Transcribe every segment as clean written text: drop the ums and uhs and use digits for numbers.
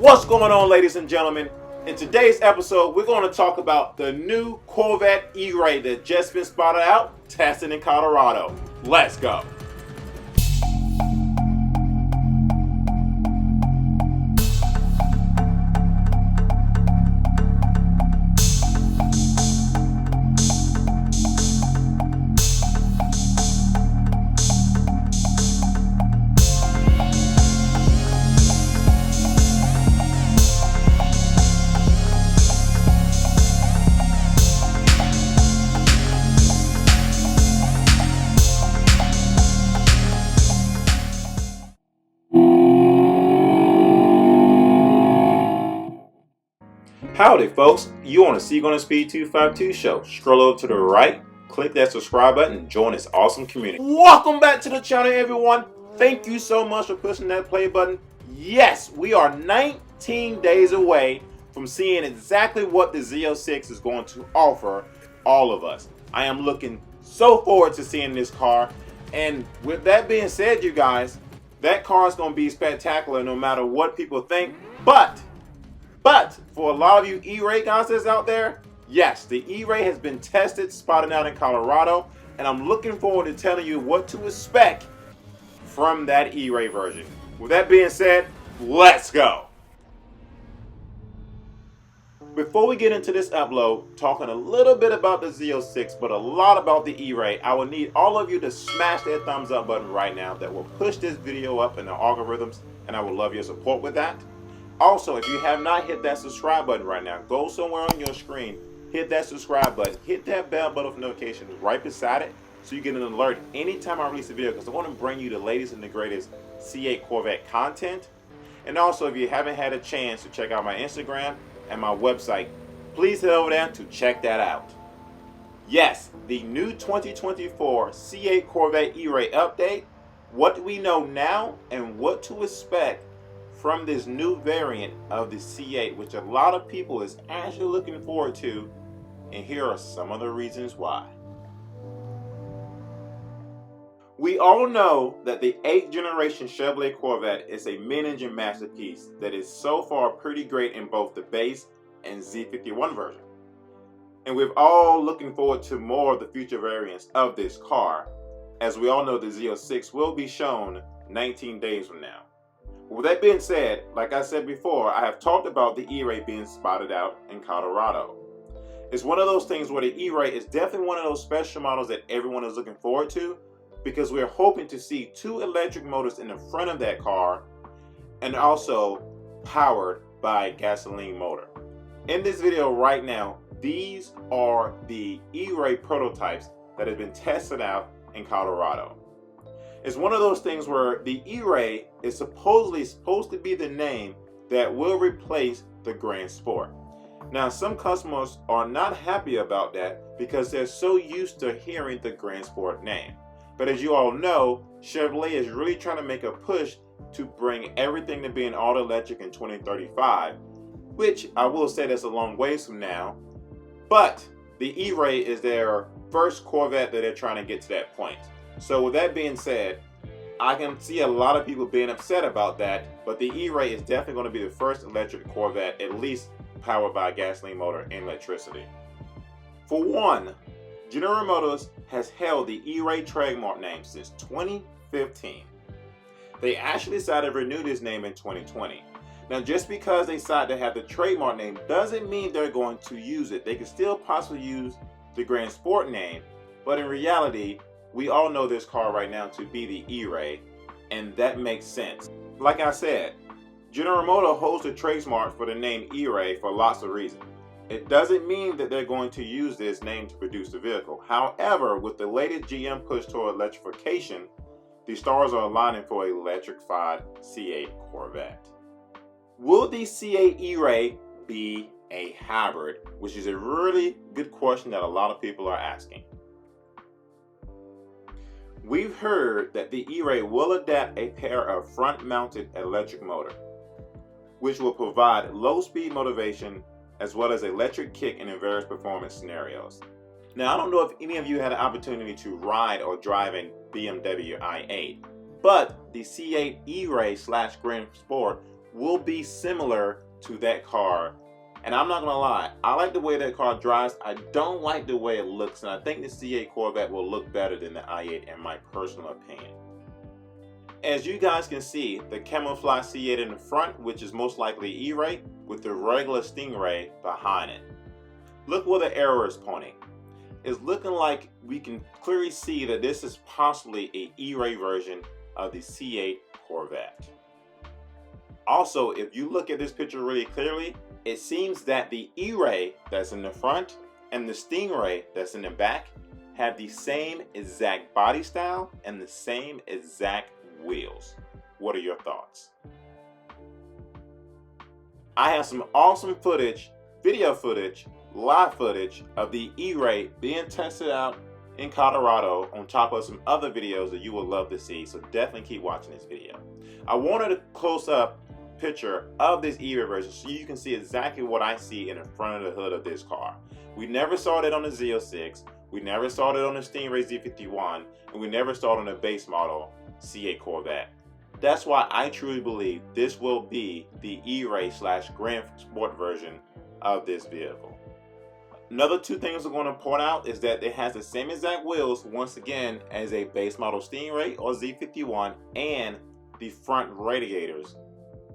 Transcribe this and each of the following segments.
What's going on, ladies and gentlemen? In today's episode, we're going to talk about the new Corvette E-RAY that just been spotted out, tested in Colorado. Let's go. Howdy folks, you on the Seek on the Speed 252 show. Scroll over to the right, click that subscribe button, and join this awesome community. Welcome back to the channel, everyone. Thank you so much for pushing that play button. Yes, we are 19 days away from seeing exactly what the Z06 is going to offer all of us. I am looking so forward to seeing this car. And with that being said, you guys, that car is going to be spectacular no matter what people think. But for a lot of you E-RAY guys that's out there, yes, the E-RAY has been tested, spotted out in Colorado, and I'm looking forward to telling you what to expect from that E-RAY version. With that being said, let's go. Before we get into this upload, talking a little bit about the Z06, but a lot about the E-RAY, I will need all of you to smash that thumbs up button right now. That will push this video up in the algorithms, and I would love your support with that. Also, if you have not hit that subscribe button right now, go somewhere on your screen, hit that subscribe button, hit that bell button for notifications right beside it so you get an alert anytime I release a video, because I want to bring you the latest and the greatest C8 Corvette content. And also, if you haven't had a chance to check out my Instagram and my website, please head over there to check that out. Yes, the new 2024 C8 Corvette E-RAY update, what do we know now and what to expect from this new variant of the C8, which a lot of people is actually looking forward to, and here are some of the reasons why. We all know that the 8th generation Chevrolet Corvette is a mid-engine masterpiece that is so far pretty great in both the base and Z51 version. And we're all looking forward to more of the future variants of this car, as we all know the Z06 will be shown 19 days from now. With that being said, like I said before, I have talked about the E-RAY being spotted out in Colorado. It's one of those things where the E-RAY is definitely one of those special models that everyone is looking forward to, because we're hoping to see 2 electric motors in the front of that car and also powered by a gasoline motor. In this video right now, these are the E-RAY prototypes that have been tested out in Colorado. It's one of those things where the E-RAY is supposed to be the name that will replace the Grand Sport. Now, some customers are not happy about that because they're so used to hearing the Grand Sport name. But as you all know, Chevrolet is really trying to make a push to bring everything to being auto electric in 2035, which I will say that's a long ways from now. But the E-RAY is their first Corvette that they're trying to get to that point. So with that being said, I can see a lot of people being upset about that, but the E-RAY is definitely going to be the first electric Corvette, at least powered by a gasoline motor and electricity. For one, General Motors has held the E-RAY trademark name since 2015. They actually decided to renew this name in 2020. Now, just because they decided to have the trademark name doesn't mean they're going to use it. They could still possibly use the Grand Sport name, but in reality, we all know this car right now to be the E-RAY, and that makes sense. Like I said, General Motors holds the trademark for the name E-RAY for lots of reasons. It doesn't mean that they're going to use this name to produce the vehicle. However, with the latest GM push toward electrification, the stars are aligning for an electrified C8 Corvette. Will the C8 E-RAY be a hybrid? Which is a really good question that a lot of people are asking. We've heard that the E-RAY will adapt a pair of front-mounted electric motor, which will provide low-speed motivation as well as electric kick in various performance scenarios. Now, I don't know if any of you had an opportunity to ride or drive in BMW i8, but the C8 E-RAY / Grand Sport will be similar to that car. And I'm not gonna lie, I like the way that car drives. I don't like the way it looks, and I think the C8 Corvette will look better than the i8 in my personal opinion. As you guys can see, the camouflage C8 in the front, which is most likely E-Ray, with the regular Stingray behind it. Look where the arrow is pointing. It's looking like we can clearly see that this is possibly a E-Ray version of the C8 Corvette. Also, if you look at this picture really clearly, it seems that the E-Ray that's in the front and the Stingray that's in the back have the same exact body style and the same exact wheels. What are your thoughts? I have some awesome footage, video footage, live footage of the E-Ray being tested out in Colorado, on top of some other videos that you will love to see, so definitely keep watching this video. I wanted a close-up picture of this E-Ray version so you can see exactly what I see in the front of the hood of this car. We never saw it on the Z06, we never saw it on the Stingray Z51, and we never saw it on the base model C8 Corvette. That's why I truly believe this will be the E-Ray / Grand Sport version of this vehicle. Another two things I'm going to point out is that it has the same exact wheels once again as a base model Stingray or Z51, and the front radiators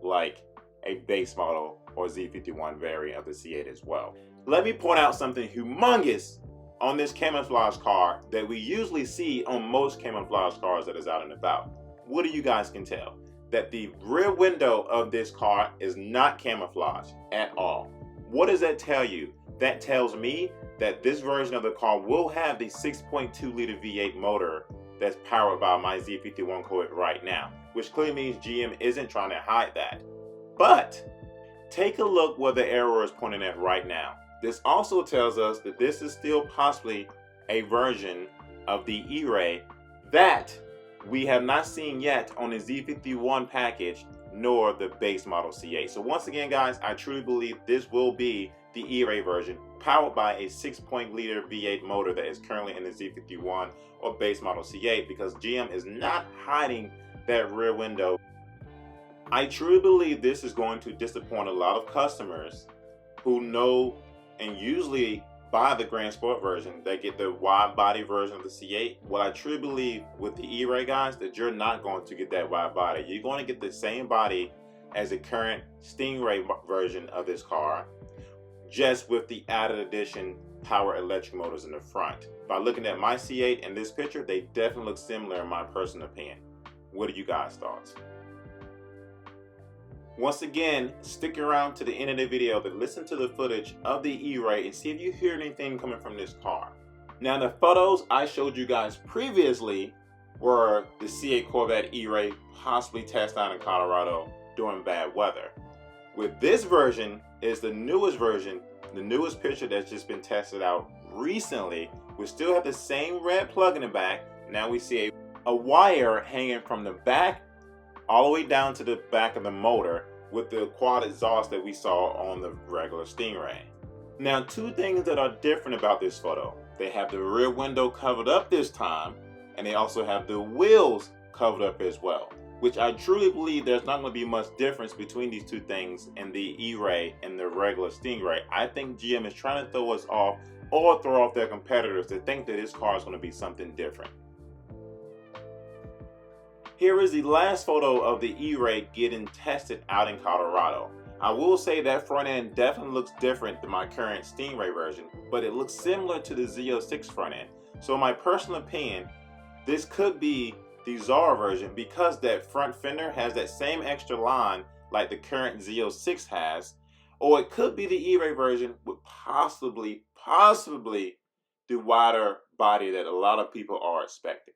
like a base model or Z51 variant of the C8 as well. Let me point out something humongous on this camouflage car that we usually see on most camouflage cars that is out and about. What do you guys can tell? That the rear window of this car is not camouflage at all. What does that tell you? That tells me that this version of the car will have the 6.2 liter V8 motor that's powered by my Z51 Corvette right now, which clearly means GM isn't trying to hide that. But take a look where the arrow is pointing at right now. This also tells us that this is still possibly a version of the E-Ray that we have not seen yet on the Z51 package nor the base model C8. So once again, guys, I truly believe this will be the E-Ray version powered by a 6.0-liter V8 motor that is currently in the Z51 or base model C8, because GM is not hiding that rear window. I truly believe this is going to disappoint a lot of customers who know and usually buy the Grand Sport version. They get the wide body version of the C8. Well, I truly believe with the E-Ray, guys, that you're not going to get that wide body. You're going to get the same body as the current Stingray version of this car, just with the added addition power electric motors in the front. By looking at my C8 in this picture, they definitely look similar in my personal opinion. What are you guys' thoughts? Once again, stick around to the end of the video to listen to the footage of the E-Ray and see if you hear anything coming from this car. Now, the photos I showed you guys previously were the C8 Corvette E-Ray possibly tested out in Colorado during bad weather. With this version is the newest version, the newest picture that's just been tested out recently. We still have the same red plug in the back. Now we see a wire hanging from the back all the way down to the back of the motor with the quad exhaust that we saw on the regular Stingray. Now, two things that are different about this photo. They have the rear window covered up this time, and they also have the wheels covered up as well, which I truly believe there's not going to be much difference between these two things in the E-Ray and the regular Stingray. I think GM is trying to throw us off or throw off their competitors to think that this car is going to be something different. Here is the last photo of the E-Ray getting tested out in Colorado. I will say that front end definitely looks different than my current Stingray version, but it looks similar to the Z06 front end. So in my personal opinion, this could be the Zara version because that front fender has that same extra line like the current Z06 has, or it could be the E-Ray version with possibly the wider body that a lot of people are expecting.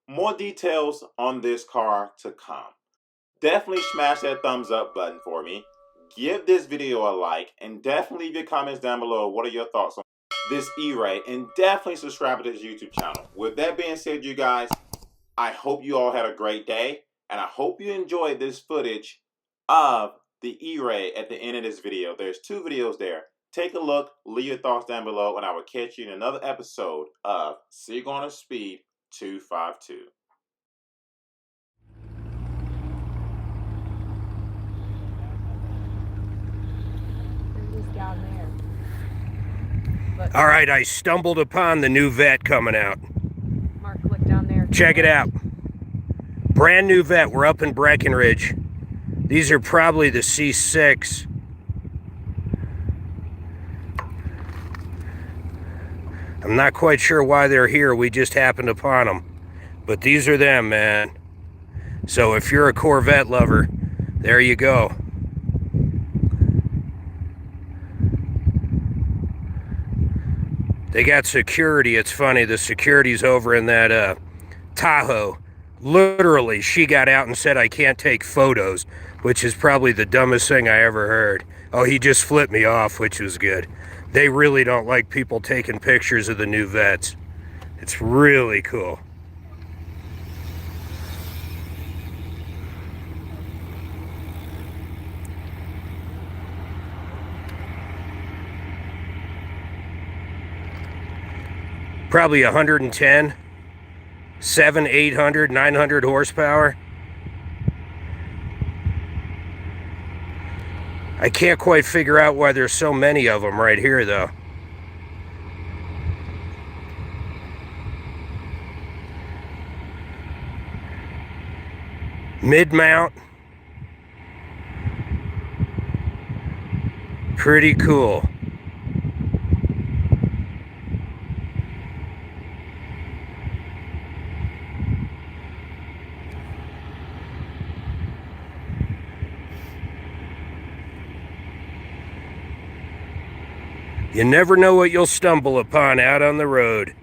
More details on this car to come. Definitely smash that thumbs up button for me. Give this video a like, and definitely leave your comments down below. What are your thoughts on this E-Ray? And definitely subscribe to this YouTube channel. With that being said, you guys, I hope you all had a great day, and I hope you enjoyed this footage of the E-Ray at the end of this video. There's two videos there. Take a look, leave your thoughts down below, and I will catch you in another episode of Seagull Speed 252. All right, I stumbled upon the new Vette coming out. Mark, click down there. Check it out. Brand new Vette. We're up in Breckenridge. These are probably the C6. I'm not quite sure why they're here. We just happened upon them. But these are them, man. So if you're a Corvette lover, there you go. They got security. It's funny. The security's over in that Tahoe. Literally, she got out and said, I can't take photos, which is probably the dumbest thing I ever heard. Oh, he just flipped me off, which was good. They really don't like people taking pictures of the new Vettes. It's really cool. Probably 110, 700, 800, 900 horsepower. I can't quite figure out why there's so many of them right here, though. Mid-mount. Pretty cool. You never know what you'll stumble upon out on the road.